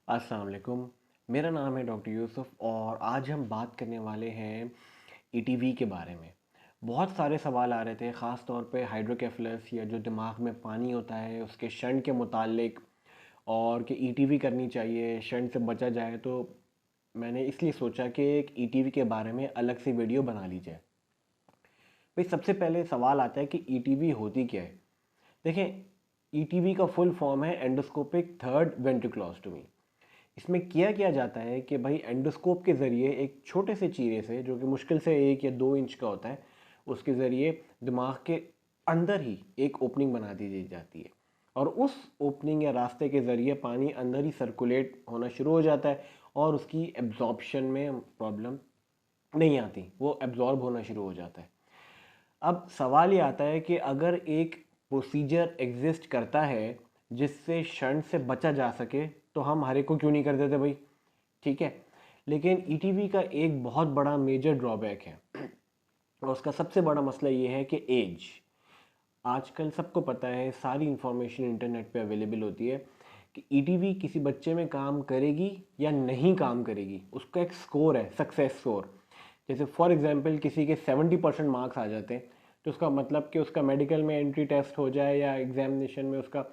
अस्सलाम वालेकुम। मेरा नाम है डॉक्टर यूसुफ और आज हम बात करने वाले हैं ईटीवी के बारे में। बहुत सारे सवाल आ रहे थे, ख़ास तौर पे हाइड्रोकेफलस या जो दिमाग में पानी होता है उसके शंट के मुतालिक, और कि ईटीवी करनी चाहिए, शंट से बचा जाए। तो मैंने इसलिए सोचा कि एक ईटीवी के बारे में अलग से वीडियो बना ली जाए। भाई, सबसे पहले सवाल आता है कि ईटीवी होती क्या है। देखें, ईटीवी का फुल फॉर्म है एंडोस्कोपिक थर्ड वेंट्रिकुलोस्टोमी। इसमें किया जाता है कि भाई एंडोस्कोप के ज़रिए एक छोटे से चीरे से, जो कि मुश्किल से 1 या 2 इंच का होता है, उसके ज़रिए दिमाग के अंदर ही एक ओपनिंग बना दी जाती है। और उस ओपनिंग या रास्ते के ज़रिए पानी अंदर ही सर्कुलेट होना शुरू हो जाता है और उसकी एब्जॉर्प्शन में प्रॉब्लम नहीं आती, वो एब्जॉर्ब होना शुरू हो जाता है। अब सवाल ये आता है कि अगर एक प्रोसीजर एग्जिस्ट करता है जिससे शंट से बचा जा सके, तो हम हर एक को क्यों नहीं कर देते भाई। ठीक है, लेकिन ईटीवी का एक बहुत बड़ा मेजर ड्रॉबैक है और उसका सबसे बड़ा मसला ये है कि एज। आजकल सबको पता है, सारी इंफॉर्मेशन इंटरनेट पे अवेलेबल होती है कि ईटीवी किसी बच्चे में काम करेगी या नहीं काम करेगी। उसका एक स्कोर है, सक्सेस स्कोर। जैसे फॉर एग्जांपल किसी के 70% मार्क्स आ जाते हैं, तो उसका मतलब कि उसका मेडिकल में एंट्री टेस्ट हो जाए या एग्जामिनेशन में उसका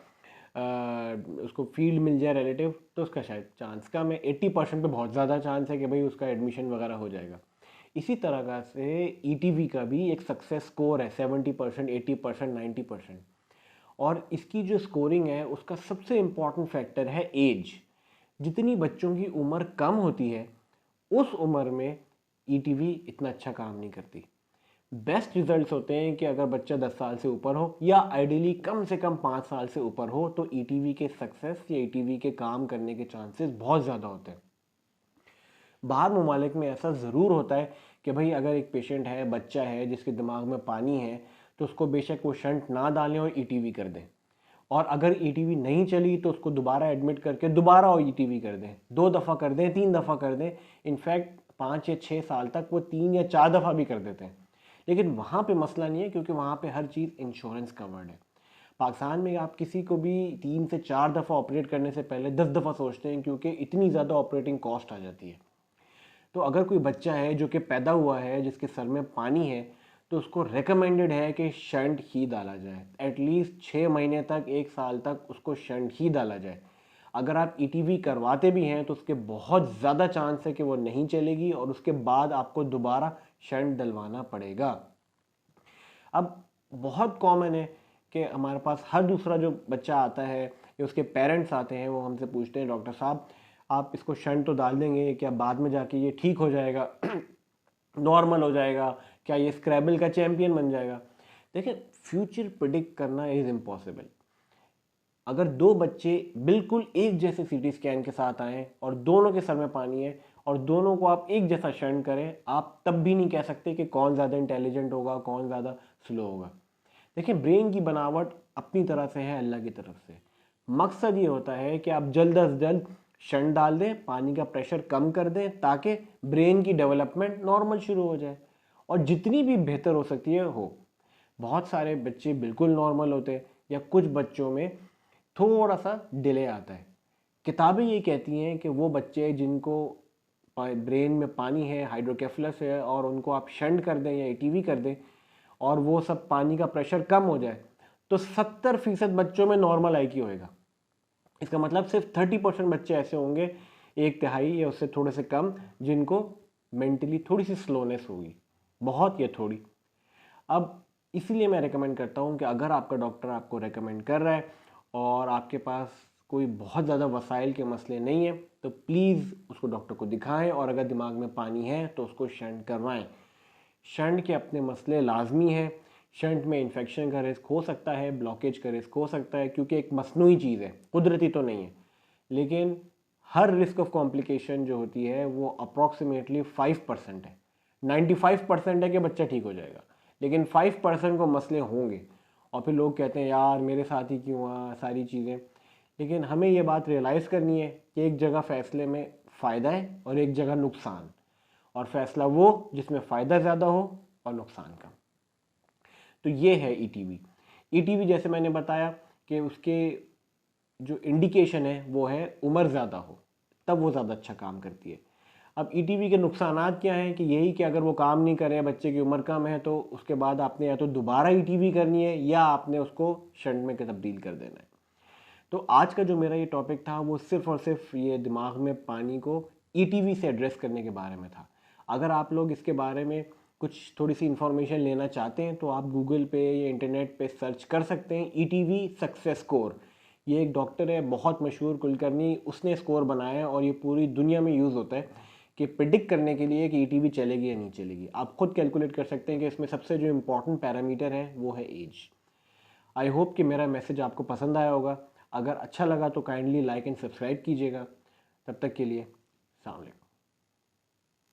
उसको फील्ड मिल जाए रिलेटिव, तो उसका शायद चांस कम है। 80% पे बहुत ज़्यादा चांस है कि भाई उसका एडमिशन वगैरह हो जाएगा। इसी तरह का से ईटीवी का भी एक सक्सेस स्कोर है, 70%, 80%, 90%। और इसकी जो स्कोरिंग है उसका सबसे इम्पॉर्टेंट फैक्टर है एज। जितनी बच्चों की उम्र कम होती है, उस उम्र में ईटीवी इतना अच्छा काम नहीं करती। बेस्ट रिजल्ट्स होते हैं कि अगर बच्चा 10 साल से ऊपर हो या आइडियली कम से कम 5 साल से ऊपर हो, तो ईटीवी के सक्सेस या ईटीवी के काम करने के चांसेस बहुत ज़्यादा होते हैं। बाहर ममालिक में ऐसा ज़रूर होता है कि भाई अगर एक पेशेंट है, बच्चा है जिसके दिमाग में पानी है, तो उसको बेशक वो शंट ना डालें और ईटीवी कर दें। और अगर ईटीवी नहीं चली तो उसको दोबारा एडमिट करके दोबारा और ईटीवी कर दें, 2 दफ़ा कर दें, 3 दफ़ा कर दें। इनफैक्ट 5 या 6 साल तक वो 3 या 4 दफ़ा भी कर देते हैं। लेकिन वहाँ पे मसला नहीं है, क्योंकि वहाँ पे हर चीज़ इंश्योरेंस कवर्ड है। पाकिस्तान में आप किसी को भी 3 से 4 दफ़ा ऑपरेट करने से पहले 10 दफ़ा सोचते हैं, क्योंकि इतनी ज़्यादा ऑपरेटिंग कॉस्ट आ जाती है। तो अगर कोई बच्चा है जो कि पैदा हुआ है जिसके सर में पानी है, तो उसको रेकमेंडेड है कि शंट ही डाला जाए। एटलीस्ट 6 महीने तक, 1 साल तक उसको शंट ही डाला जाए। अगर आप ईटीवी करवाते भी हैं तो उसके बहुत ज़्यादा चांस है कि वो नहीं चलेगी और उसके बाद आपको दोबारा शंट डलवाना पड़ेगा। अब बहुत कॉमन है कि हमारे पास हर दूसरा जो बच्चा आता है या उसके पेरेंट्स आते हैं, वो हमसे पूछते हैं, डॉक्टर साहब आप इसको शंट तो डाल देंगे, क्या बाद में जाके ये ठीक हो जाएगा, नॉर्मल हो जाएगा, क्या ये स्क्रैबल का चैंपियन बन जाएगा। देखिए, फ्यूचर प्रिडिक्ट करना इज़ इम्पॉसिबल। अगर दो बच्चे बिल्कुल एक जैसे सीटी स्कैन के साथ आएँ और दोनों के सर में पानी है और दोनों को आप एक जैसा शंट करें, आप तब भी नहीं कह सकते कि कौन ज़्यादा इंटेलिजेंट होगा, कौन ज़्यादा स्लो होगा। देखिए, ब्रेन की बनावट अपनी तरह से है, अल्लाह की तरफ से। मकसद ये होता है कि आप जल्द अज जल्द शंट डाल दें, पानी का प्रेशर कम कर दें, ताकि ब्रेन की डेवलपमेंट नॉर्मल शुरू हो जाए और जितनी भी बेहतर हो सकती है हो। बहुत सारे बच्चे बिल्कुल नॉर्मल होते हैं या कुछ बच्चों में थोड़ा सा डिले आता है। किताबें ये कहती हैं कि वो बच्चे जिनको ब्रेन में पानी है, हाइड्रोकेफलस है, और उनको आप शंट कर दें या ईटीवी कर दें और वो सब पानी का प्रेशर कम हो जाए, तो 70% बच्चों में नॉर्मल आईक्यू होएगा। इसका मतलब सिर्फ 30% बच्चे ऐसे होंगे, 1/3 या उससे थोड़े से कम, जिनको मेंटली थोड़ी सी स्लोनेस होगी, बहुत या थोड़ी। अब इसीलिए मैं रेकमेंड करता हूँ कि अगर आपका डॉक्टर आपको रेकमेंड कर रहा है और आपके पास कोई बहुत ज़्यादा वसाइल के मसले नहीं है, तो प्लीज़ उसको डॉक्टर को दिखाएं, और अगर दिमाग में पानी है तो उसको शंट करवाएं। शंट के अपने मसले लाजमी हैं। शंट में इन्फेक्शन का रिस्क हो सकता है, ब्लॉकेज का रिस्क हो सकता है, क्योंकि एक मसनूई चीज़ है, कुदरती तो नहीं है। लेकिन हर रिस्क ऑफ कॉम्प्लिकेशन जो होती है वो अप्रॉक्सीमेटली 5% है। 95% है कि बच्चा ठीक हो जाएगा, लेकिन 5% को मसले होंगे। और फिर लोग कहते हैं यार मेरे साथ ही क्यों हुआ सारी चीज़ें। लेकिन हमें ये बात रियलाइज़ करनी है कि एक जगह फ़ैसले में फ़ायदा है और एक जगह नुकसान, और फैसला वो जिसमें फ़ायदा ज़्यादा हो और नुकसान कम। तो ये है ईटीवी। ईटीवी जैसे मैंने बताया कि उसके जो इंडिकेशन है वो है उम्र ज़्यादा हो, तब वो ज़्यादा अच्छा काम करती है। अब ईटीवी के नुकसानात क्या हैं कि यही कि अगर वो काम नहीं करे, बच्चे की उम्र कम है, तो उसके बाद आपने या तो दोबारा ईटीवी करनी है या आपने उसको शंट में तब्दील कर देना है। तो आज का जो मेरा ये टॉपिक था वो सिर्फ और सिर्फ ये दिमाग में पानी को ईटीवी से एड्रेस करने के बारे में था। अगर आप लोग इसके बारे में कुछ थोड़ी सी इन्फॉर्मेशन लेना चाहते हैं तो आप गूगल पे या इंटरनेट पे सर्च कर सकते हैं ईटीवी सक्सेस स्कोर। ये एक डॉक्टर है बहुत मशहूर कुलकर्णी, उसने स्कोर बनाया है और ये पूरी दुनिया में यूज़ होता है कि प्रिडिक्ट करने के लिए कि ईटीवी चलेगी या नहीं चलेगी। आप खुद कैलकुलेट कर सकते हैं कि इसमें सबसे जो इम्पोर्टेंट पैरामीटर है वो है एज। आई होप कि मेरा मैसेज आपको पसंद आया होगा। अगर अच्छा लगा तो काइंडली लाइक एंड सब्सक्राइब कीजिएगा। तब तक के लिए अस्सलाम वालेकुम।